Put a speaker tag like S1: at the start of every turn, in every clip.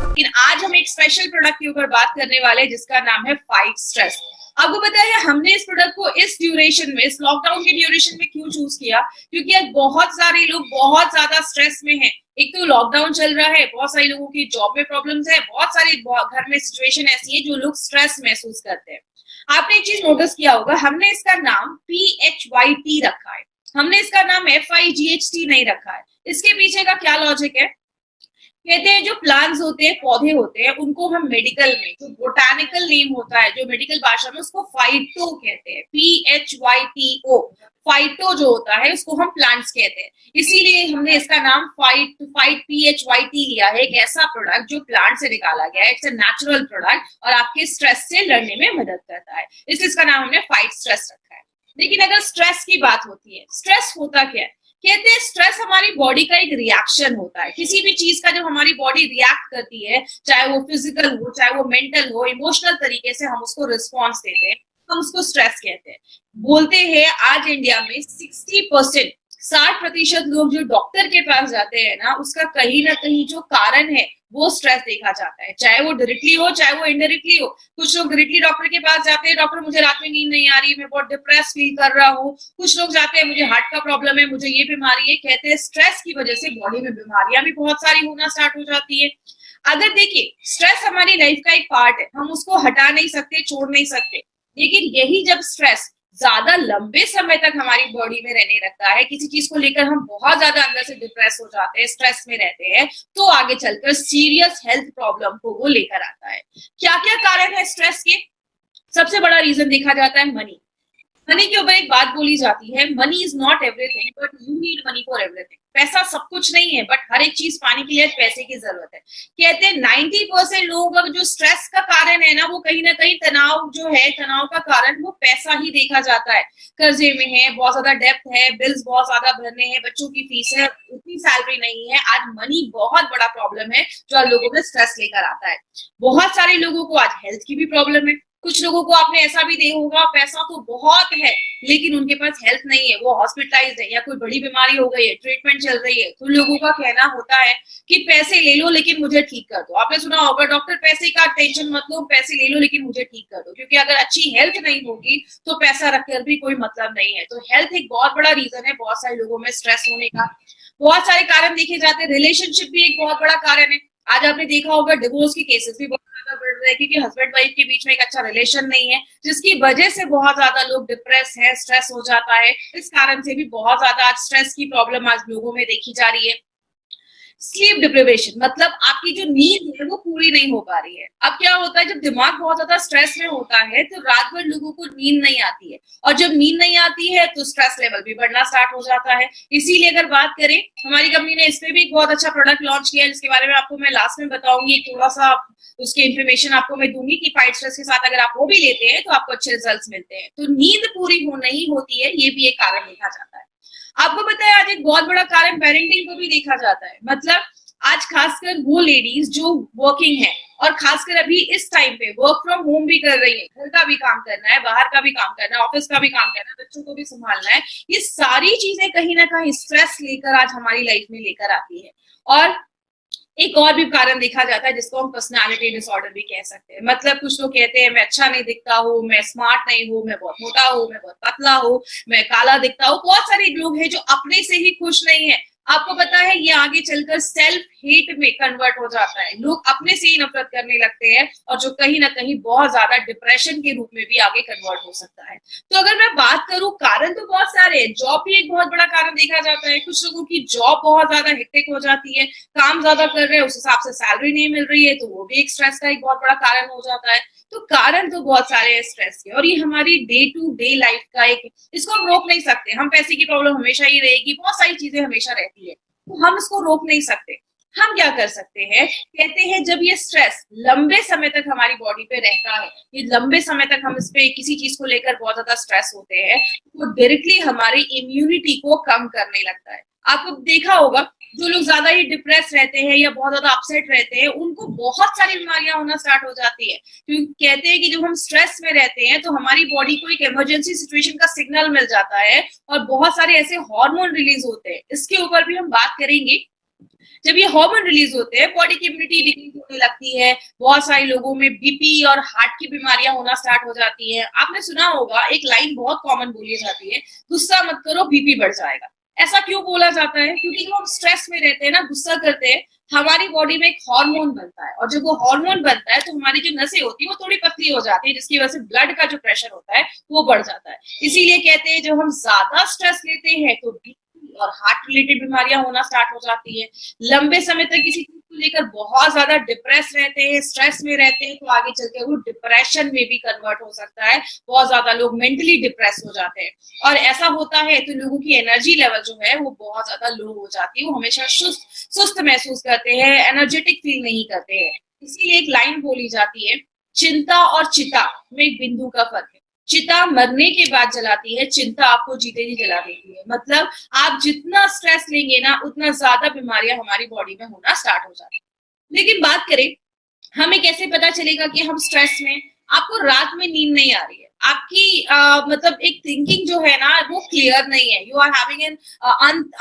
S1: लेकिन आज हम एक स्पेशल प्रोडक्ट के ऊपर बात करने वाले हैं जिसका नाम है फाइट स्ट्रेस। आपको पता है हमने इस प्रोडक्ट को इस ड्यूरेशन में, इस लॉकडाउन के ड्यूरेशन में क्यों चूज किया? क्योंकि आज बहुत सारे लोग बहुत ज्यादा स्ट्रेस में हैं। एक तो लॉकडाउन चल रहा है, बहुत सारे लोगों की जॉब में प्रॉब्लम्स है, बहुत सारे घर में सिचुएशन ऐसी है जो लोग स्ट्रेस महसूस करते हैं। आपने एक चीज नोटिस किया होगा, हमने इसका नाम PHYT रखा है, हमने इसका नाम FIGHT नहीं रखा है। इसके पीछे का क्या लॉजिक है? कहते हैं जो प्लांट्स होते हैं, पौधे होते हैं, उनको हम मेडिकल में, जो बोटानिकल नेम होता है, जो मेडिकल भाषा में, उसको फाइटो कहते हैं, PHYTO। फाइटो जो होता है उसको हम प्लांट्स कहते हैं, इसीलिए हमने इसका नाम फाइट PHYT लिया है। एक ऐसा प्रोडक्ट जो प्लांट से निकाला गया है, इट्स अ नेचुरल प्रोडक्ट और आपके स्ट्रेस से लड़ने में मदद करता है, इसलिए इसका नाम हमने फाइट स्ट्रेस रखा है। लेकिन अगर स्ट्रेस की बात होती है, स्ट्रेस होता क्या है? कहते हैं स्ट्रेस हमारी बॉडी का एक रिएक्शन होता है। किसी भी चीज का जब हमारी बॉडी रिएक्ट करती है, चाहे वो फिजिकल हो, चाहे वो मेंटल हो, इमोशनल तरीके से हम उसको रिस्पॉन्स देते हैं, हम उसको स्ट्रेस कहते हैं। बोलते हैं आज इंडिया में 60% लोग जो डॉक्टर के पास जाते हैं ना, उसका कहीं ना कहीं जो कारण है वो स्ट्रेस देखा जाता है, चाहे वो डायरेक्टली हो चाहे वो इनडायरेक्टली हो। कुछ लोग डायरेक्टली डॉक्टर के पास जाते हैं, डॉक्टर मुझे रात में नींद नहीं आ रही, मैं बहुत डिप्रेस फील कर रहा हूँ। कुछ लोग जाते हैं, मुझे हार्ट का प्रॉब्लम है, मुझे ये बीमारी है। कहते हैं स्ट्रेस की वजह से बॉडी में बीमारियां भी बहुत सारी होना स्टार्ट हो जाती है। अगर देखिए, स्ट्रेस हमारी लाइफ का एक पार्ट है, हम उसको हटा नहीं सकते, छोड़ नहीं सकते। लेकिन यही जब स्ट्रेस ज्यादा लंबे समय तक हमारी बॉडी में रहने लगता है, किसी चीज को लेकर हम बहुत ज्यादा अंदर से डिप्रेस हो जाते हैं, स्ट्रेस में रहते हैं, तो आगे चलकर सीरियस हेल्थ प्रॉब्लम को वो लेकर आता है। क्या क्या कारण है स्ट्रेस के? सबसे बड़ा रीजन देखा जाता है मनी। मनी के ऊपर एक बात बोली जाती है, money is not everything but you need money for everything. पैसा सब कुछ नहीं है, बट हर एक चीज पाने के लिए पैसे की जरूरत है। कहते हैं 90% लोगों का जो स्ट्रेस का कारण है ना, वो कहीं ना कहीं तनाव जो है, तनाव का कारण वो पैसा ही देखा जाता है। कर्जे में है, बहुत ज्यादा डेप्थ है, बिल्स बहुत ज्यादा भरने हैं, बच्चों की फीस है, उतनी सैलरी नहीं है। आज मनी बहुत बड़ा प्रॉब्लम है जो आज लोगों में स्ट्रेस लेकर आता है। बहुत सारे लोगों को आज हेल्थ की भी प्रॉब्लम है। कुछ लोगों को आपने ऐसा भी देखा होगा, पैसा तो बहुत है लेकिन उनके पास हेल्थ नहीं है, वो हॉस्पिटलाइज्ड है या कोई बड़ी बीमारी हो गई है, ट्रीटमेंट चल रही है, तो लोगों का कहना होता है कि पैसे ले लो लेकिन मुझे ठीक कर दो। आपने सुना होगा, डॉक्टर पैसे का टेंशन मत लो, पैसे ले लो लेकिन मुझे ठीक कर दो। क्योंकि अगर अच्छी हेल्थ नहीं होगी तो पैसा रखकर भी कोई मतलब नहीं है। तो हेल्थ एक बहुत बड़ा रीजन है बहुत सारे लोगों में स्ट्रेस होने का। बहुत सारे कारण देखे जाते हैं, रिलेशनशिप भी एक बहुत बड़ा कारण है। आज आपने देखा होगा डिवोर्स के केसेस भी बहुत ज्यादा बढ़ रहे हैं, क्योंकि हस्बैंड वाइफ के बीच में एक अच्छा रिलेशन नहीं है, जिसकी वजह से बहुत ज्यादा लोग डिप्रेस है, स्ट्रेस हो जाता है। इस कारण से भी बहुत ज्यादा आज स्ट्रेस की प्रॉब्लम आज लोगों में देखी जा रही है। स्लीप डिप्रिवेशन, मतलब आपकी जो नींद है वो पूरी नहीं हो पा रही है। अब क्या होता है, जब दिमाग बहुत ज्यादा स्ट्रेस में होता है तो रात भर लोगों को नींद नहीं आती है, और जब नींद नहीं आती है तो स्ट्रेस लेवल भी बढ़ना स्टार्ट हो जाता है। इसीलिए अगर बात करें, हमारी कंपनी ने इस पे भी एक बहुत अच्छा प्रोडक्ट लॉन्च किया है, जिसके बारे में आपको मैं लास्ट में बताऊंगी। थोड़ा सा उसके इन्फॉर्मेशन आपको मैं दूंगी कि फाइट स्ट्रेस के साथ अगर आप वो भी लेते हैं तो आपको अच्छे रिजल्ट मिलते हैं। तो नींद पूरी हो नहीं होती है, ये भी एक कारण देखा जाता है। आपको पता है आज एक बहुत बड़ा कारण पेरेंटिंग को भी देखा जाता है। मतलब आज खासकर वो लेडीज जो वर्किंग है, और खासकर अभी इस टाइम पे वर्क फ्रॉम होम भी कर रही है, घर का भी काम करना है, बाहर का भी काम करना है, ऑफिस का भी काम करना है, बच्चों को भी संभालना है, ये सारी चीजें कहीं ना कहीं स्ट्रेस लेकर आज हमारी लाइफ में लेकर आती है। और एक और भी कारण देखा जाता है जिसको हम पर्सनालिटी डिसऑर्डर भी कह सकते हैं। मतलब कुछ लोग कहते हैं मैं अच्छा नहीं दिखता हूँ, मैं स्मार्ट नहीं हूँ, मैं बहुत मोटा हूँ, मैं बहुत पतला हूँ, मैं काला दिखता हूँ। बहुत सारे लोग हैं जो अपने से ही खुश नहीं है। आपको पता है ये आगे चलकर सेल्फ हेट में कन्वर्ट हो जाता है, लोग अपने से ही नफरत करने लगते हैं, और जो कहीं ना कहीं बहुत ज्यादा डिप्रेशन के रूप में भी आगे कन्वर्ट हो सकता है। तो अगर मैं बात करूं, कारण तो बहुत सारे हैं। जॉब भी एक बहुत बड़ा कारण देखा जाता है। कुछ लोगों की जॉब बहुत ज्यादा हेक्टिक हो जाती है, काम ज्यादा कर रहे हैं, उस हिसाब से सैलरी नहीं मिल रही है, तो वो भी एक स्ट्रेस का एक बहुत बड़ा कारण हो जाता है। तो कारण तो बहुत सारे हैं स्ट्रेस के, और ये हमारी डे टू डे लाइफ का एक, इसको हम रोक नहीं सकते। हम पैसे की प्रॉब्लम हमेशा ही रहेगी, बहुत सारी चीजें हमेशा रहती है, तो हम इसको रोक नहीं सकते। हम क्या कर सकते हैं? कहते हैं जब ये स्ट्रेस लंबे समय तक हमारी बॉडी पे रहता है, ये लंबे समय तक हम इस पे किसी चीज को लेकर बहुत ज्यादा स्ट्रेस होते हैं, तो डायरेक्टली हमारी इम्यूनिटी को कम करने लगता है। आपको देखा होगा, जो लोग ज्यादा ही डिप्रेस रहते हैं या बहुत ज्यादा अपसेट रहते हैं, उनको बहुत सारी बीमारियां होना स्टार्ट हो जाती है। क्योंकि कहते हैं कि जब हम स्ट्रेस में रहते हैं तो हमारी बॉडी को एक इमरजेंसी सिचुएशन का सिग्नल मिल जाता है, और बहुत सारे ऐसे हार्मोन रिलीज होते हैं। इसके ऊपर भी हम बात करेंगे जब ये हार्मोन रिलीज होते हैं, बॉडी की इम्यूनिटी डिक्रीज होने लगती है, बहुत सारे लोगों में बीपी और हार्ट की बीमारियां होना स्टार्ट हो जाती है। आपने सुना होगा एक लाइन बहुत कॉमन बोली जाती है, गुस्सा मत करो बीपी बढ़ जाएगा। ऐसा क्यों बोला जाता है? क्योंकि जब हम स्ट्रेस में रहते हैं ना, गुस्सा करते हैं, हमारी बॉडी में एक हार्मोन बनता है, और जब वो हार्मोन बनता है तो हमारी जो नसें होती है वो थोड़ी पतली हो जाती है, जिसकी वजह से ब्लड का जो प्रेशर होता है वो बढ़ जाता है। इसीलिए कहते हैं जब हम ज्यादा स्ट्रेस लेते हैं तो और हार्ट रिलेटेड बीमारियां होना स्टार्ट हो जाती है। लंबे समय तक किसी चीज को लेकर बहुत ज्यादा डिप्रेस रहते हैं, स्ट्रेस में रहते हैं, तो आगे चलकर वो डिप्रेशन में भी कन्वर्ट हो सकता है। बहुत ज्यादा लोग मेंटली डिप्रेस हो जाते हैं, और ऐसा होता है तो लोगों की एनर्जी लेवल जो है वो बहुत ज्यादा लो हो जाती है, वो हमेशा सुस्त महसूस करते हैं, एनर्जेटिक फील नहीं करते हैं। इसीलिए एक लाइन बोली जाती है, चिंता और चिता में एक बिंदु का फर्क है। चिता मरने के बाद जलाती है, चिंता आपको जीते ही जला देती है। मतलब आप जितना स्ट्रेस लेंगे ना, उतना ज्यादा बीमारियां हमारी बॉडी में होना स्टार्ट हो जाती है। लेकिन बात करें, हमें कैसे पता चलेगा कि हम स्ट्रेस में? आपको रात में नींद नहीं आ रही है, आपकी मतलब एक थिंकिंग जो है ना वो क्लियर नहीं है, you are having an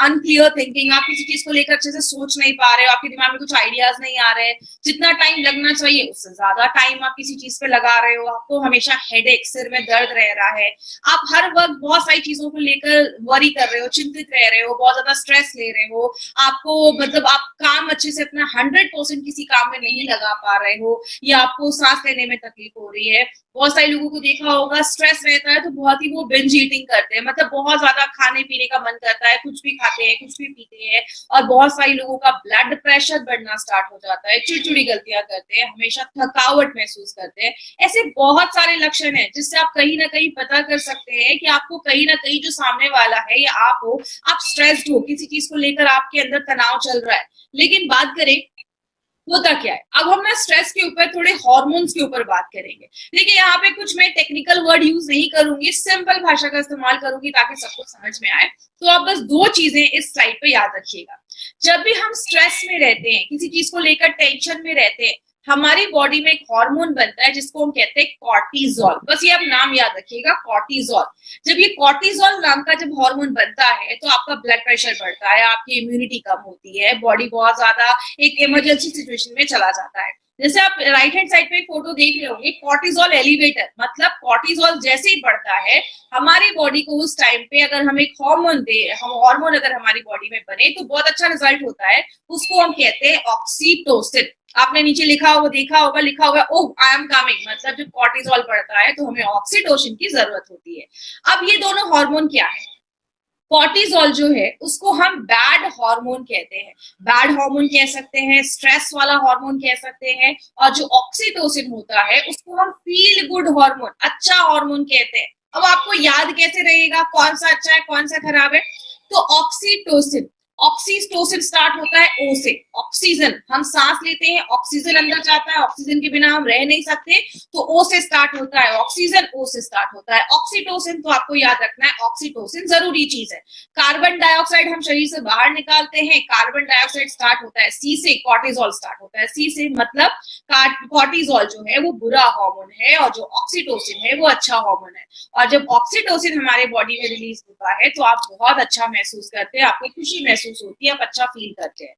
S1: unclear thinking, आप किसी चीज को लेकर अच्छे से सोच नहीं पा रहे हो, आपके दिमाग में कुछ आइडियाज नहीं आ रहे, जितना टाइम लगना चाहिए उससे ज्यादा टाइम आप किसी चीज पे लगा रहे हो, आपको हमेशा हेडेक, सिर में दर्द रह रहा है, आप हर वक्त बहुत सारी चीजों को लेकर वरी कर रहे हो, चिंतित रह रहे हो, बहुत ज्यादा स्ट्रेस ले रहे हो, आपको मतलब आप काम अच्छे से अपना 100% किसी काम में नहीं लगा पा रहे हो, या आपको सांस लेने में तकलीफ हो रही है। बहुत सारे लोगों को देखा होगा, स्ट्रेस रहता है तो बहुत ही वो बिंज ईटिंग करते हैं, मतलब बहुत ज्यादा खाने पीने का मन करता है, कुछ भी खाते हैं, कुछ भी पीते हैं, और बहुत सारे लोगों का ब्लड प्रेशर बढ़ना स्टार्ट हो जाता है, चिड़चिड़ी गलतियां करते हैं, हमेशा थकावट महसूस करते हैं। ऐसे बहुत सारे लक्षण हैं जिससे आप कहीं ना कहीं पता कर सकते हैं कि आपको कहीं ना कहीं जो सामने वाला है या आप हो, आप स्ट्रेस्ड हो, किसी चीज को लेकर आपके अंदर तनाव चल रहा है। लेकिन बात करें होता क्या है, अब हम ना स्ट्रेस के ऊपर थोड़े हार्मोन्स के ऊपर बात करेंगे। देखिए यहाँ पे कुछ मैं टेक्निकल वर्ड यूज नहीं करूंगी, सिंपल भाषा का इस्तेमाल करूंगी ताकि सबको समझ में आए। तो आप बस दो चीजें इस स्लाइड पे याद रखिएगा। जब भी हम स्ट्रेस में रहते हैं, किसी चीज को लेकर टेंशन में रहते हैं, हमारी बॉडी में एक हार्मोन बनता है जिसको हम कहते हैं कॉर्टिजोल। बस ये आप नाम याद रखिएगा, कॉर्टिजोल। जब ये कॉर्टिजोल नाम का जब हार्मोन बनता है तो आपका ब्लड प्रेशर बढ़ता है, आपकी इम्यूनिटी कम होती है, बॉडी बहुत ज्यादा एक इमरजेंसी सिचुएशन में चला जाता है। जैसे आप राइट हैंड साइड पे एक फोटो देख रहे होंगे, कॉर्टिजोल एलिवेटर, मतलब कॉर्टिजोल जैसे ही बढ़ता है हमारी बॉडी को उस टाइम पे अगर हम एक हार्मोन दे, हम हार्मोन अगर हमारी बॉडी में बने तो बहुत अच्छा रिजल्ट होता है, उसको हम कहते हैं ऑक्सीटोसिन। आपने नीचे लिखा होगा, देखा होगा, लिखा होगा ओह आई एम कमिंग, मतलब जब कॉर्टिजोल बढ़ता है तो हमें ऑक्सीटोसिन की जरूरत होती है। अब ये दोनों हार्मोन क्या है? कॉर्टिजोल जो है उसको हम बैड हार्मोन कहते हैं, बैड हार्मोन कह सकते हैं, स्ट्रेस वाला हार्मोन कह सकते हैं, और जो ऑक्सीटोसिन होता है उसको हम फील गुड हार्मोन, अच्छा हार्मोन कहते हैं। अब आपको याद कैसे रहेगा कौन सा अच्छा है कौन सा खराब है? तो ऑक्सीटोसिन, ऑक्सीटोसिन स्टार्ट होता है ओ से, ऑक्सीजन, हम सांस लेते हैं, ऑक्सीजन अंदर जाता है, ऑक्सीजन के बिना हम रह नहीं सकते, तो ओ से स्टार्ट होता है ऑक्सीजन, ओ से स्टार्ट होता है ऑक्सीटोसिन। तो आपको याद रखना है ऑक्सीटोसिन जरूरी चीज है। कार्बन डाइऑक्साइड हम शरीर से बाहर निकालते हैं, कार्बन डाइऑक्साइड स्टार्ट होता है सी से, कॉर्टिजोल स्टार्ट होता है सी से, मतलब कॉर्टिजोल जो है वो बुरा हार्मोन है और जो ऑक्सीटोसिन है वो अच्छा हार्मोन है। और जब ऑक्सीटोसिन हमारे बॉडी में रिलीज होता है तो आप बहुत अच्छा महसूस करते हैं, आपको खुशी महसूस होती है, आप अच्छा फील करते हैं।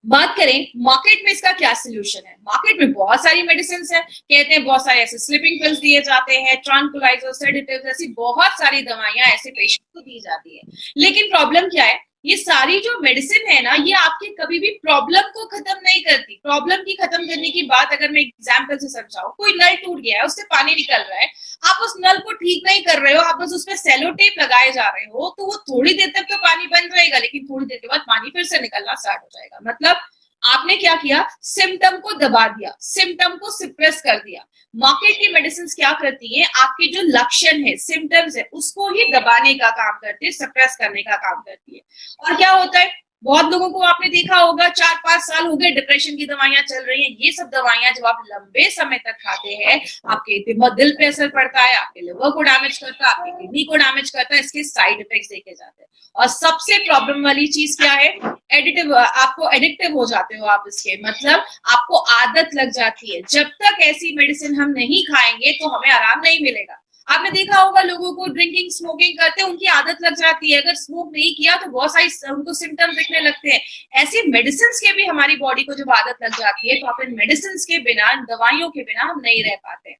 S1: बात करें मार्केट में इसका क्या सोल्यूशन है? मार्केट में बहुत सारी मेडिसिन है, कहते हैं बहुत सारे ऐसे स्लीपिंग पिल्स दिए जाते हैं, ट्रांकुलाइजर, सेडेटिव्स, ऐसी बहुत सारी दवाइयां ऐसे पेशेंट को दी जाती है। लेकिन प्रॉब्लम क्या है, ये सारी जो मेडिसिन है ना ये आपके कभी भी प्रॉब्लम को खत्म नहीं करती। प्रॉब्लम की खत्म करने की बात अगर मैं एग्जांपल से समझाऊं, कोई नल टूट गया है, उससे पानी निकल रहा है, आप उस नल को ठीक नहीं कर रहे हो, आप बस उसमें सेलो टेप लगाए जा रहे हो, तो वो थोड़ी देर तक तो पानी बंद रहेगा, लेकिन थोड़ी देर के बाद पानी फिर से निकलना स्टार्ट हो जाएगा। मतलब आपने क्या किया, सिम्टम को दबा दिया, सिम्टम को सिप्रेस कर दिया। मार्केट की मेडिसिन क्या करती है, आपके जो लक्षण है, सिम्टम्स है, उसको ही दबाने का काम करती है, सप्रेस करने का काम करती है। और क्या होता है, बहुत लोगों को आपने देखा होगा 4-5 साल हो गए डिप्रेशन की दवाइयां चल रही हैं। ये सब दवाइयां जब आप लंबे समय तक खाते हैं, आपके दिल पे असर पड़ता है, आपके लिवर को डैमेज करता है, आपकी किडनी को डैमेज करता है, इसके साइड इफेक्ट्स देखे जाते हैं। और सबसे प्रॉब्लम वाली चीज क्या है, एडिटिव, आपको एडिक्टिव हो जाते हो आप इसके, मतलब आपको आदत लग जाती है। जब तक ऐसी मेडिसिन हम नहीं खाएंगे तो हमें आराम नहीं मिलेगा। आपने देखा होगा लोगों को ड्रिंकिंग स्मोकिंग करते हैं, उनकी आदत लग जाती है, अगर स्मोक नहीं किया तो बहुत सारी उनको सिम्टम्स दिखने लगते हैं। ऐसे मेडिसिन के भी हमारी बॉडी को जब आदत लग जाती है तो अपन मेडिसिन के बिना, दवाइयों के बिना हम नहीं रह पाते।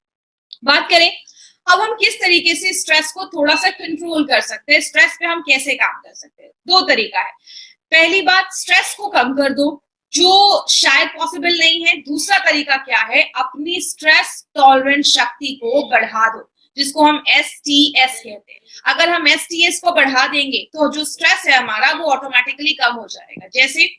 S1: बात करें अब हम किस तरीके से स्ट्रेस को थोड़ा सा कंट्रोल कर सकते हैं, स्ट्रेस पे हम कैसे काम कर सकते हैं। दो तरीका है। पहली बात, स्ट्रेस को कम कर दो, जो शायद पॉसिबल नहीं है। दूसरा तरीका क्या है, अपनी स्ट्रेस टॉलरेंस शक्ति को बढ़ा दो, जिसको हम STS कहते हैं। अगर हम STS को बढ़ा देंगे तो जो स्ट्रेस है हमारा वो ऑटोमेटिकली कम हो जाएगा। जैसे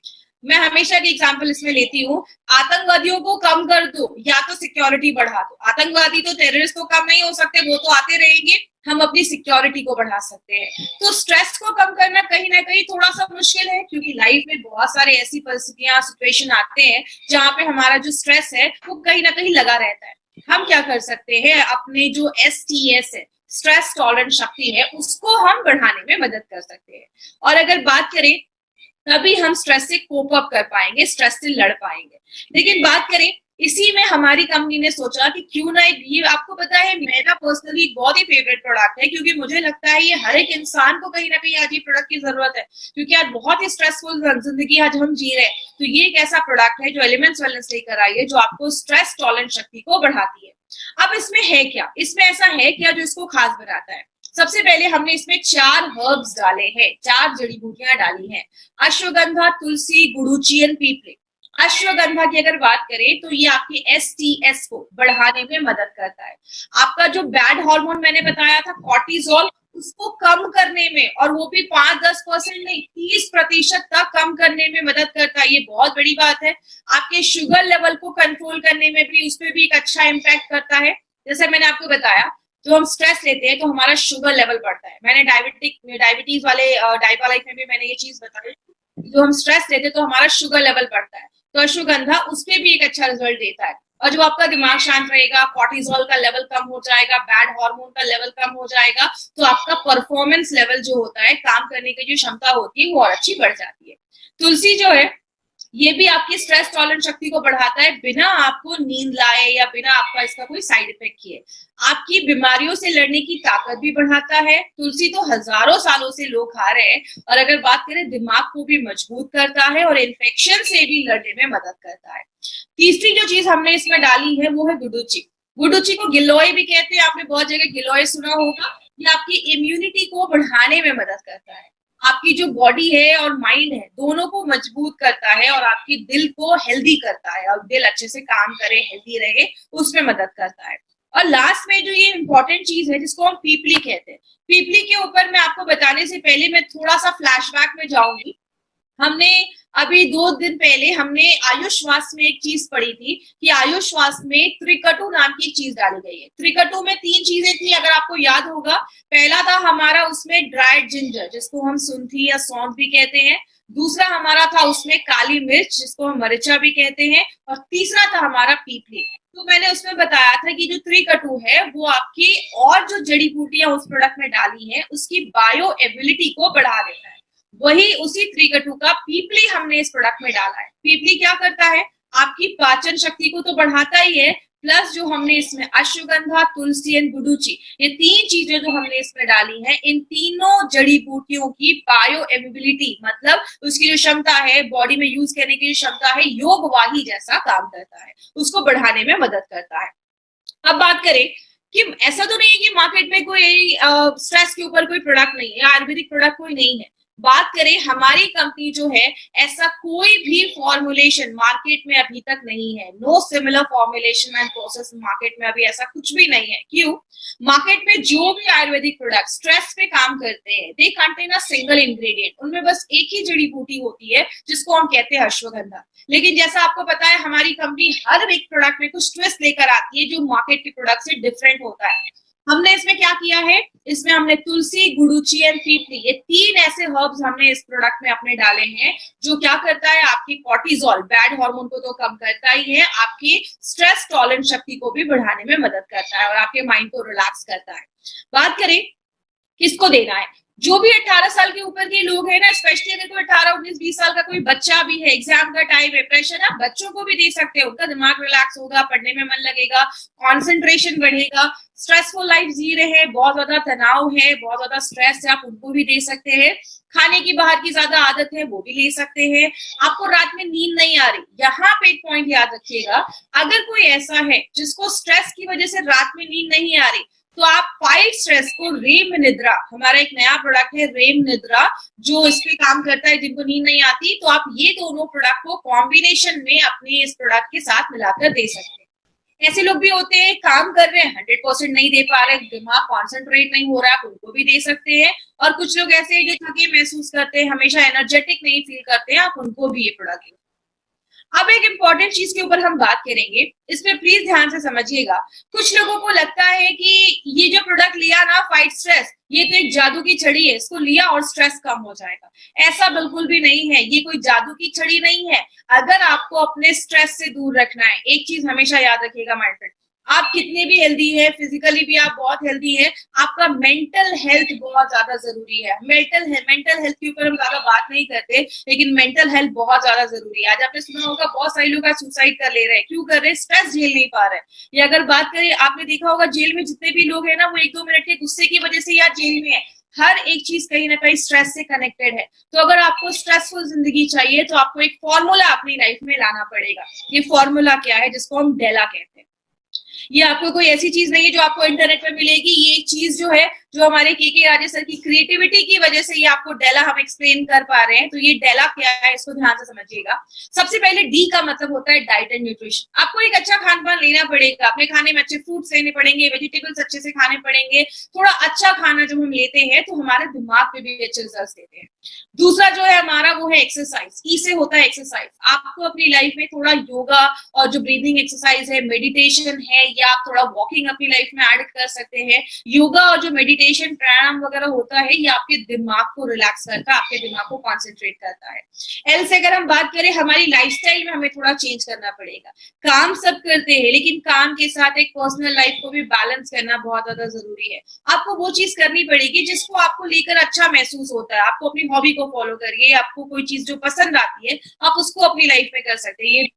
S1: मैं हमेशा की एग्जांपल इसमें लेती हूँ, आतंकवादियों को कम कर दो या तो सिक्योरिटी बढ़ा दो। आतंकवादी तो, टेररिस्ट तो कम नहीं हो सकते, वो तो आते रहेंगे, हम अपनी सिक्योरिटी को बढ़ा सकते हैं। तो स्ट्रेस को कम करना कहीं ना कहीं थोड़ा सा मुश्किल है, क्योंकि लाइफ में बहुत सारे ऐसी परिस्थितियां, सिचुएशन आते हैं जहां पे हमारा जो स्ट्रेस है वो कहीं ना कहीं लगा रहता है। हम क्या कर सकते हैं, अपने जो STS है, स्ट्रेस टॉलरेंस शक्ति है, उसको हम बढ़ाने में मदद कर सकते हैं। और अगर बात करें तभी हम स्ट्रेस से कोप अप कर पाएंगे, स्ट्रेस से लड़ पाएंगे। लेकिन बात करें, इसी में हमारी कंपनी ने सोचा कि क्यों ना, ये आपको पता है मेरा पर्सनली बहुत ही फेवरेट प्रोडक्ट है, क्योंकि मुझे लगता है ये हर एक इंसान को कहीं ना कहीं आज ये प्रोडक्ट की जरूरत है, क्योंकि आज बहुत ही स्ट्रेसफुल जिंदगी आज हम जी रहे हैं। तो ये एक ऐसा प्रोडक्ट है जो एलिमेंट्स वेलनेस लेकर आई है, जो आपको स्ट्रेस टॉलरेंस शक्ति को बढ़ाती है। अब इसमें है क्या, इसमें ऐसा है क्या जो इसको खास बनाता है। सबसे पहले हमने इसमें 4 हर्ब्स डाले हैं, 4 जड़ी बूटियां डाली हैं, अश्वगंधा, तुलसी, गुडुचि एंड पीपली। अश्वगंधा की अगर बात करें तो ये आपके STS को बढ़ाने में मदद करता है। आपका जो बैड हार्मोन मैंने बताया था कॉर्टिसोल, उसको कम करने में, और वो भी 5-10% नहीं, 30% तक कम करने में मदद करता है। ये बहुत बड़ी बात है। आपके शुगर लेवल को कंट्रोल करने में भी, उस पर भी एक अच्छा इम्पैक्ट करता है। जैसे मैंने आपको बताया, जो हम स्ट्रेस लेते हैं तो हमारा शुगर लेवल बढ़ता है। मैंने डायबिटीज वाले डाइपा लाइफ में भी मैंने ये चीज बताई, जो हम स्ट्रेस लेते हैं तो हमारा शुगर लेवल बढ़ता है। तो अश्वगंधा उस पर भी एक अच्छा रिजल्ट देता है। और जो आपका दिमाग शांत रहेगा, कॉर्टिसोल का लेवल कम हो जाएगा, बैड हार्मोन का लेवल कम हो जाएगा, तो आपका परफॉर्मेंस लेवल जो होता है, काम करने की जो क्षमता होती है, वो और अच्छी बढ़ जाती है। तुलसी जो है ये भी आपकी स्ट्रेस टॉलरेंस शक्ति को बढ़ाता है, बिना आपको नींद लाए या बिना आपका इसका कोई साइड इफेक्ट किए। आपकी बीमारियों से लड़ने की ताकत भी बढ़ाता है। तुलसी तो हजारों सालों से लोग खा रहे हैं। और अगर बात करें, दिमाग को भी मजबूत करता है और इन्फेक्शन से भी लड़ने में मदद करता है। तीसरी जो चीज हमने इसमें डाली है वो है गुडुचि। गुडुचि को गिलोय भी कहते हैं, आपने बहुत जगह गिलोय सुना होगा। ये आपकी इम्यूनिटी को बढ़ाने में मदद करता है, आपकी जो बॉडी है और माइंड है दोनों को मजबूत करता है, और आपके दिल को हेल्दी करता है, और दिल अच्छे से काम करे, हेल्दी रहे, उसमें मदद करता है। और लास्ट में जो ये इंपॉर्टेंट चीज है जिसको हम पीपली कहते हैं, पीपली के ऊपर मैं आपको बताने से पहले मैं थोड़ा सा फ्लैशबैक में जाऊंगी। हमने अभी 2 दिन पहले हमने आयुश्वास में एक चीज पढ़ी थी कि आयुश्वास में त्रिकटु नाम की चीज डाली गई है। त्रिकटु में 3 चीजें थी, अगर आपको याद होगा। पहला था हमारा उसमें ड्राइड जिंजर, जिसको हम सुंठी या सौंठ भी कहते हैं। दूसरा हमारा था उसमें काली मिर्च, जिसको हम मरिचा भी कहते हैं। और तीसरा था हमारा पीपली। तो मैंने उसमें बताया था कि जो त्रिकटु है वो आपकी और जो जड़ी बूटियां उस प्रोडक्ट में डाली है उसकी बायो एबिलिटी को बढ़ा देता है। वही उसी त्रिकटु का पीपली हमने इस प्रोडक्ट में डाला है। पीपली क्या करता है, आपकी पाचन शक्ति को तो बढ़ाता ही है, प्लस जो हमने इसमें अश्वगंधा, तुलसी एंड गुडुचि, ये 3 चीजें जो हमने इसमें डाली हैं, इन तीनों जड़ी बूटियों की बायो एबिलिटी, मतलब उसकी जो क्षमता है, बॉडी में यूज करने की जो क्षमता है, योगवाही जैसा काम करता है, उसको बढ़ाने में मदद करता है। अब बात करें कि ऐसा तो नहीं है कि मार्केट में कोई स्ट्रेस के ऊपर कोई प्रोडक्ट नहीं है, आयुर्वेदिक प्रोडक्ट कोई नहीं है। बात करें, हमारी कंपनी जो है, ऐसा कोई भी फॉर्मुलेशन मार्केट में अभी तक नहीं है। No similar formulation and process market में अभी ऐसा कुछ भी नहीं है। क्यों? मार्केट में जो भी आयुर्वेदिक प्रोडक्ट स्ट्रेस पे काम करते हैं, they contain a single ingredient, उनमें बस एक ही जड़ी बूटी होती है जिसको हम कहते हैं अश्वगंधा। लेकिन जैसा आपको पता है, हमारी कंपनी हर एक प्रोडक्ट में कुछ ट्विस्ट लेकर आती है जो मार्केट के प्रोडक्ट से डिफरेंट होता है। हमने इसमें क्या किया है, इसमें हमने तुलसी, गुडुचि एंड पीपली, ये 3 ऐसे हर्ब्स हमने इस प्रोडक्ट में अपने डाले हैं, जो क्या करता है, आपकी कॉर्टिसोल, बैड हार्मोन को तो कम करता ही है, आपकी स्ट्रेस टॉलरेंस शक्ति को भी बढ़ाने में मदद करता है और आपके माइंड को रिलैक्स करता है। बात करें किसको देना है, जो भी 18 साल के ऊपर के लोग हैं ना, स्पेशली अगर कोई 18, 19, 20 साल का कोई बच्चा भी है, एग्जाम का टाइम है, प्रेशर आप बच्चों को भी दे सकते हैं, उनका दिमाग रिलैक्स होगा, पढ़ने में मन लगेगा, कंसंट्रेशन बढ़ेगा। स्ट्रेसफुल लाइफ जी रहे हैं, बहुत ज्यादा तनाव है, बहुत ज्यादा स्ट्रेस है, आप उनको भी दे सकते हैं। खाने की बाहर की ज्यादा आदत है, वो भी ले सकते हैं। आपको रात में नींद नहीं आ रही, यहाँ पे एक पॉइंट याद रखिएगा, अगर कोई ऐसा है जिसको स्ट्रेस की वजह से रात में नींद नहीं आ रही, तो आप फाइट स्ट्रेस को रेम निद्रा, हमारा एक नया प्रोडक्ट है रेम निद्रा, जो इस पे काम करता है जिनको नींद नहीं आती, तो आप ये दोनों प्रोडक्ट को कॉम्बिनेशन में अपने इस प्रोडक्ट के साथ मिलाकर दे सकते हैं। ऐसे लोग भी होते हैं, काम कर रहे हैं 100% नहीं दे पा रहे, दिमाग कॉन्सेंट्रेट नहीं हो रहा, आप उनको भी दे सकते हैं। और कुछ लोग ऐसे हैं जो थके महसूस करते हैं, हमेशा एनर्जेटिक नहीं फील करते हैं, आप उनको भी ये प्रोडक्ट। अब एक इंपॉर्टेंट चीज के ऊपर हम बात करेंगे, इसमें प्लीज ध्यान से समझिएगा। कुछ लोगों को लगता है कि ये जो प्रोडक्ट लिया ना, फाइट स्ट्रेस, ये तो एक जादू की छड़ी है, इसको लिया और स्ट्रेस कम हो जाएगा। ऐसा बिल्कुल भी नहीं है, ये कोई जादू की छड़ी नहीं है। अगर आपको अपने स्ट्रेस से दूर रखना है, एक चीज हमेशा याद रखिएगा माय फ्रेंड, आप कितने भी हेल्दी है, फिजिकली भी आप बहुत हेल्दी है, आपका मेंटल हेल्थ बहुत ज्यादा जरूरी है। मेंटल हेल्थ के ऊपर हम ज्यादा बात नहीं करते, लेकिन मेंटल हेल्थ बहुत ज्यादा जरूरी है। आज आपने सुना होगा बहुत सारे लोग आज सुसाइड कर ले रहे हैं, क्यों कर रहे हैं? स्ट्रेस झेल नहीं पा रहे हैं। या अगर बात करें, आपने देखा होगा जेल में जितने भी लोग हैं ना, वो 1-2 मिनट के गुस्से की वजह से या जेल में है। हर एक चीज कहीं ना कहीं स्ट्रेस से कनेक्टेड है। तो अगर आपको स्ट्रेसफुल जिंदगी चाहिए, तो आपको एक फॉर्मूला अपनी लाइफ में लाना पड़ेगा। ये फॉर्मूला क्या है? जिसको हम डेला कहते हैं। ये आपको कोई ऐसी चीज नहीं है जो आपको इंटरनेट पे मिलेगी, ये एक चीज जो है, जो हमारे के राजे सर की क्रिएटिविटी की वजह से ये आपको डेला हम एक्सप्लेन कर पा रहे हैं। तो ये डेला क्या है, इसको ध्यान से समझिएगा। सबसे पहले डी का मतलब होता है डाइट एंड न्यूट्रिशन। आपको एक अच्छा खान पान लेना पड़ेगा, अपने खाने में अच्छे फ्रूट्स लेने पड़ेंगे, वेजिटेबल्स अच्छे से खाने पड़ेंगे। थोड़ा अच्छा खाना जब हम लेते हैं तो हमारे दिमाग पे भी अच्छे रिजल्ट देते हैं। दूसरा जो है हमारा, वो है एक्सरसाइज। ई से होता है एक्सरसाइज। आपको अपनी लाइफ में थोड़ा योगा और जो ब्रीदिंग एक्सरसाइज है, मेडिटेशन है, या आप थोड़ा वॉकिंग अपनी लाइफ में ऐड कर सकते हैं। योगा और जो मेडिटेशन, प्राणायाम वगैरह होता है, ये आपके दिमाग को रिलैक्स करता है, आपके दिमाग को कॉन्सेंट्रेट करता है। एल से अगर हम बात करें, हमारी लाइफस्टाइल में हमें थोड़ा चेंज करना पड़ेगा। काम सब करते हैं, लेकिन काम के साथ एक पर्सनल लाइफ को भी बैलेंस करना बहुत ज्यादा जरूरी है। आपको वो चीज करनी पड़ेगी जिसको आपको लेकर अच्छा महसूस होता है। आपको अपनी हॉबी को फॉलो करिए, आपको कोई चीज जो पसंद आती है, आप उसको अपनी लाइफ में कर सकते हैं। ये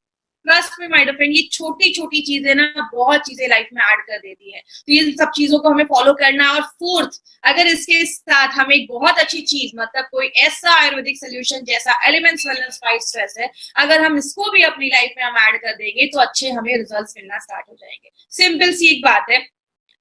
S1: ट्रस्ट में माय फ्रेंड, ये छोटी छोटी चीजें ना बहुत चीजें लाइफ में ऐड कर देती है। तो ये सब चीजों को हमें फॉलो करना है। और फोर्थ, अगर इसके साथ हम एक बहुत अच्छी चीज, मतलब कोई ऐसा आयुर्वेदिक सोल्यूशन जैसा एलिमेंट्स वेलनेस फाइट स्ट्रेस है, अगर हम इसको भी अपनी लाइफ में हम ऐड कर देंगे, तो अच्छे हमें रिजल्ट्स मिलना स्टार्ट हो जाएंगे। सिंपल सी एक बात है,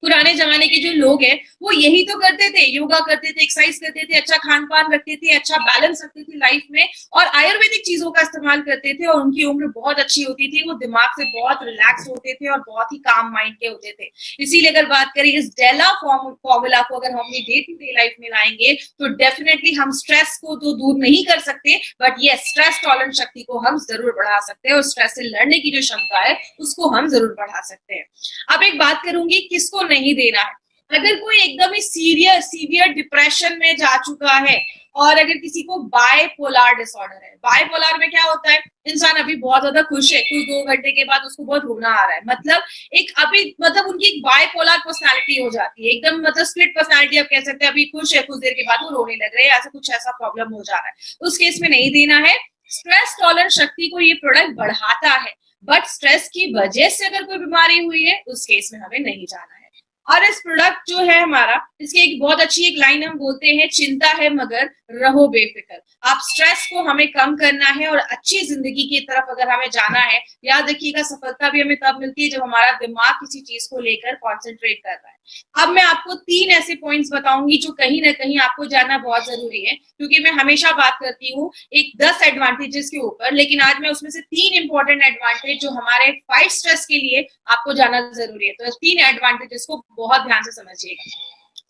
S1: पुराने जमाने के जो लोग हैं वो यही तो करते थे, योगा करते थे, एक्सरसाइज करते थे, अच्छा खान पान रखते थे, अच्छा बैलेंस रखते थे लाइफ में, और आयुर्वेदिक चीजों का इस्तेमाल करते थे, और उनकी उम्र बहुत अच्छी होती थी। वो दिमाग से बहुत रिलैक्स होते थे और बहुत ही काम माइंड के होते थे। इसीलिए अगर बात करें इस डेला फॉर्मूला को अगर हम अपनी डे टू डे लाइफ में लाएंगे, तो डेफिनेटली हम स्ट्रेस को तो दूर नहीं कर सकते, बट ये स्ट्रेस टॉलरेंस शक्ति को हम जरूर बढ़ा सकते हैं, और स्ट्रेस से लड़ने की जो क्षमता है उसको हम जरूर बढ़ा सकते हैं। अब एक बात करूंगी, किसको नहीं देना है। अगर कोई एकदम ही सीवियर डिप्रेशन में जा चुका है, और अगर किसी को बायपोलर डिसऑर्डर है, बायपोलर में क्या होता है, इंसान अभी बहुत ज्यादा खुश है, कुछ 2 घंटे के बाद उसको बहुत रोना आ रहा है, मतलब उनकी एक बायपोलर पर्सनालिटी हो जाती है, एकदम मतलब स्प्लिट पर्सनालिटी आप कह सकते हैं। अभी खुश है, कुछ देर के बाद वो रोने लग रहे हैं, ऐसा प्रॉब्लम हो जा रहा है। तो उस केस में नहीं देना है। स्ट्रेस टॉलरेंस शक्ति को ये प्रोडक्ट बढ़ाता है, बट स्ट्रेस की वजह से अगर कोई बीमारी हुई है, उस केस में हमें नहीं जाना है। और इस प्रोडक्ट जो है हमारा, इसकी एक बहुत अच्छी एक लाइन हम बोलते हैं, चिंता है मगर रहो बेफिक्र। आप स्ट्रेस को हमें कम करना है और अच्छी जिंदगी की तरफ अगर हमें जाना है, याद रखिएगा सफलता भी हमें तब मिलती है जब हमारा दिमाग किसी चीज को लेकर कॉन्सेंट्रेट कर रहा है। अब मैं आपको 3 ऐसे पॉइंट्स बताऊंगी जो कहीं ना कहीं आपको जानना बहुत जरूरी है, क्योंकि मैं हमेशा बात करती हूँ एक 10 एडवांटेजेस के ऊपर, लेकिन आज मैं उसमें से 3 इंपॉर्टेंट एडवांटेज जो हमारे फाइट स्ट्रेस के लिए आपको जानना जरूरी है। तो 3 एडवांटेजेस को बहुत ध्यान से समझिएगा।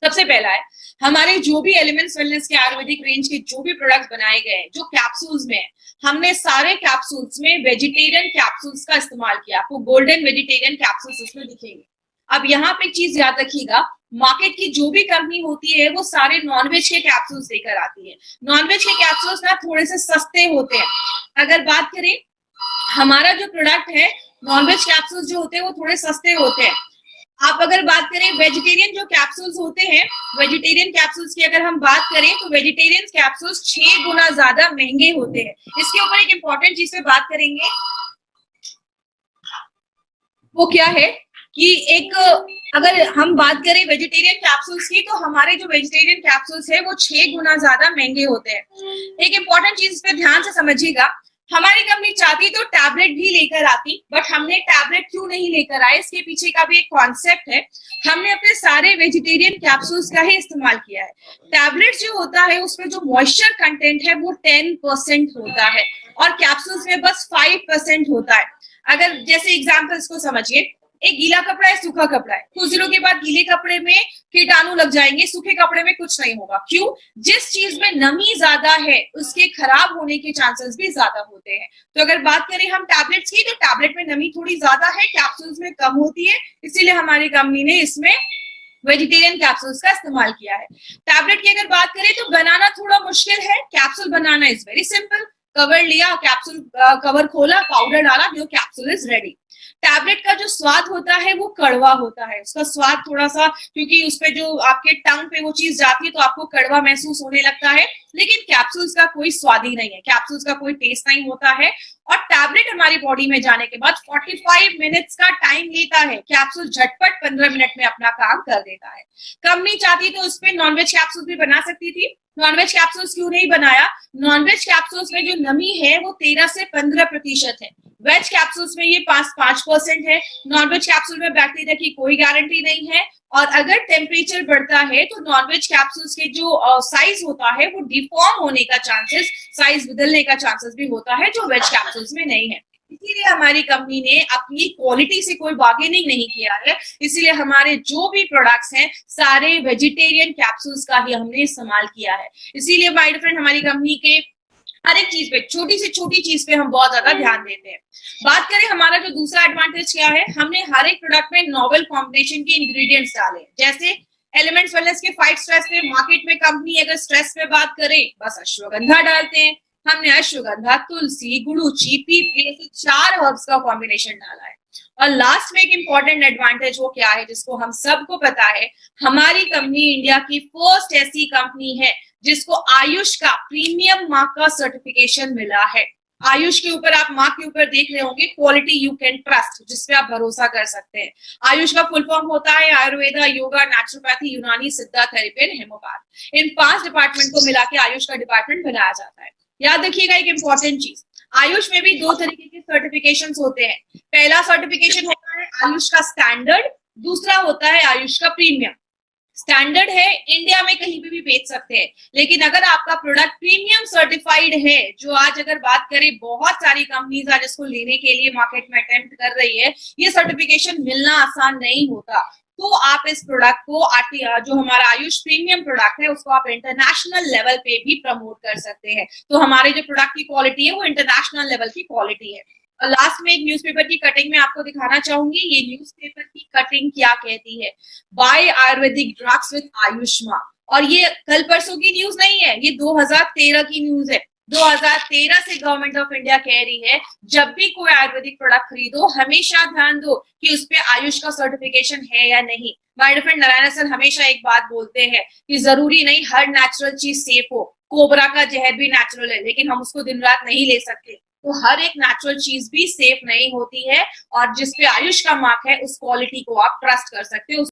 S1: सबसे पहला है, हमारे जो भी एलिमेंट्स वेलनेस के आयुर्वेदिक रेंज के जो भी प्रोडक्ट्स बनाए गए हैं, जो कैप्सूल्स में है, हमने सारे कैप्सूल्स में वेजिटेरियन कैप्सूल्स का इस्तेमाल किया। आपको गोल्डन वेजिटेरियन कैप्सूल्स इसमें दिखेंगे। अब यहाँ पे एक चीज याद रखिएगा, मार्केट की जो भी कंपनी होती है वो सारे नॉनवेज के कैप्सूल्स लेकर आती है। नॉनवेज के कैप्सूल्स ना थोड़े से सस्ते होते हैं। अगर बात करें हमारा जो प्रोडक्ट है, नॉनवेज कैप्सूल्स जो होते हैं वो थोड़े सस्ते होते हैं। आप अगर बात करें वेजिटेरियन जो कैप्सूल्स होते हैं, वेजिटेरियन कैप्सूल्स की अगर हम बात करें तो वेजिटेरियन कैप्सूल्स 6 गुना ज्यादा महंगे होते हैं। इसके ऊपर एक इंपॉर्टेंट चीज पे बात करेंगे, वो क्या है कि एक अगर हम बात करें वेजिटेरियन कैप्सूल्स की, तो हमारे जो वेजिटेरियन कैप्सूल्स है वो 6 गुना ज्यादा महंगे होते हैं। एक इंपॉर्टेंट चीज पे ध्यान से समझिएगा, हमारी कंपनी चाहती तो टैबलेट भी लेकर आती, बट हमने टैबलेट क्यों नहीं लेकर आए, इसके पीछे का भी एक कॉन्सेप्ट है। हमने अपने सारे वेजिटेरियन कैप्सूल्स का ही इस्तेमाल किया है। टैबलेट जो होता है उसमें जो मॉइस्चर कंटेंट है वो 10% होता है और कैप्सूल्स में बस 5% होता है। अगर जैसे एग्जाम्पल्स को समझिए, एक गीला कपड़ा है, सूखा कपड़ा है, कुछ दिनों के बाद गीले कपड़े में कीटाणु लग जाएंगे, सूखे कपड़े में कुछ नहीं होगा। क्यों? जिस चीज में नमी ज्यादा है उसके खराब होने के चांसेस भी ज्यादा होते हैं। तो अगर बात करें हम टैबलेट्स की, तो टैबलेट में नमी थोड़ी ज्यादा है, कैप्सूल्स में कम होती है, इसीलिए हमारी कंपनी ने इसमें वेजिटेरियन कैप्सूल्स का इस्तेमाल किया है। टैबलेट की अगर बात करें तो बनाना थोड़ा मुश्किल है, capsule banana is very simple. Cover लिया, कैप्सूल कवर खोला, पाउडर डाला, your capsule is ready. Tablet का जो स्वाद होता है वो कड़वा होता है, उसका स्वाद थोड़ा सा, क्योंकि उस पे जो आपके टंग पे वो चीज जाती है तो आपको कड़वा महसूस होने लगता है, लेकिन कैप्सूल्स का कोई स्वाद ही नहीं है, कैप्सूल्स का कोई टेस्ट नहीं होता है। और टैबलेट हमारी बॉडी में जाने के बाद 45 मिनट्स का टाइम लेता है, कैप्सूल झटपट 15 मिनट में अपना काम कर देता है। कंपनी चाहती तो उस पर नॉनवेज कैप्सूल भी बना सकती थी, नॉनवेज कैप्सूल्स क्यों नहीं बनाया? नॉनवेज कैप्सूल्स में जो नमी है वो 13 से 15% है, वेज कैप्सूल्स में ये 5% है। नॉनवेज कैप्सूल में बैक्टीरिया की कोई गारंटी नहीं है, और अगर टेम्परेचर बढ़ता है तो नॉनवेज कैप्सूल्स के जो साइज होता है वो डिफॉर्म होने का चांसेस, साइज बदलने का चांसेस भी होता है, जो वेज कैप्सूल्स में नहीं है। इसीलिए हमारी कंपनी ने अपनी क्वालिटी से कोई बार्गेनिंग नहीं किया है, इसीलिए हमारे जो भी प्रोडक्ट्स हैं सारे वेजिटेरियन कैप्सूल्स का ही हमने इस्तेमाल किया है। इसीलिए माय फ्रेंड, हमारी कंपनी के हर एक चीज पे, छोटी से छोटी चीज पे हम बहुत ज्यादा ध्यान देते हैं। बात करें हमारा जो दूसरा एडवांटेज क्या है, हमने हर एक प्रोडक्ट में नोवेल कॉम्बिनेशन के इंग्रेडिएंट्स डाले, जैसे एलिमेंट्स वेलनेस के फाइट स्ट्रेस पे, मार्केट में कंपनी अगर स्ट्रेस पे बात करे बस अश्वगंधा डालते हैं, हमने अश्वगंधा, तुलसी, गुड़ूची, पीपली, ऐसे 4 हर्ब्स का कॉम्बिनेशन डाला है। और लास्ट में एक इंपॉर्टेंट एडवांटेज वो क्या है, जिसको हम सबको पता है, हमारी कंपनी इंडिया की फर्स्ट ऐसी कंपनी है जिसको आयुष का प्रीमियम मार्क का सर्टिफिकेशन मिला है। आयुष के ऊपर आप मार्क के ऊपर देख रहे होंगे, क्वालिटी यू कैन ट्रस्ट, जिसपे आप भरोसा कर सकते हैं। आयुष का फुल फॉर्म होता है आयुर्वेदा, योगा, नेचुरोपैथी, यूनानी, सिद्धा, थेरेपी एंड हेमोपैथ। इन 5 डिपार्टमेंट को मिला के आयुष का डिपार्टमेंट बनाया जाता है। याद रखिएगा एक इंपॉर्टेंट चीज, आयुष में भी 2 तरीके के सर्टिफिकेशंस होते हैं। पहला सर्टिफिकेशन होता है आयुष का स्टैंडर्ड, दूसरा होता है आयुष का प्रीमियम। स्टैंडर्ड है, इंडिया में कहीं पे भी बेच सकते हैं, लेकिन अगर आपका प्रोडक्ट प्रीमियम सर्टिफाइड है, जो आज अगर बात करें बहुत सारी कंपनीज आज इसको लेने के लिए मार्केट में अटेम्प्ट कर रही है, ये सर्टिफिकेशन मिलना आसान नहीं होता। तो आप इस प्रोडक्ट को जो हमारा आयुष प्रीमियम प्रोडक्ट है उसको आप इंटरनेशनल लेवल पे भी प्रमोट कर सकते हैं। तो हमारे जो प्रोडक्ट की क्वालिटी है वो इंटरनेशनल लेवल की क्वालिटी है। और लास्ट में एक न्यूज़पेपर की कटिंग में आपको दिखाना चाहूंगी, ये न्यूज़पेपर की कटिंग क्या कहती है, बाय आयुर्वेदिक ड्रग्स विद आयुष्मा। और ये कल परसों की न्यूज नहीं है, ये 2013 की न्यूज है। 2013 से गवर्नमेंट ऑफ इंडिया कह रही है जब भी कोई आयुर्वेदिक प्रोडक्ट खरीदो हमेशा ध्यान दो कि उस पे आयुष का सर्टिफिकेशन है या नहीं। My dear friend, Narayan sir हमेशा एक बात बोलते हैं कि जरूरी नहीं हर नेचुरल चीज सेफ हो। कोबरा का जहर भी नेचुरल है, लेकिन हम उसको दिन रात नहीं ले सकते। तो हर एक नेचुरल चीज भी सेफ नहीं होती है, और जिसपे आयुष का मार्क है उस क्वालिटी को आप ट्रस्ट कर सकते हो।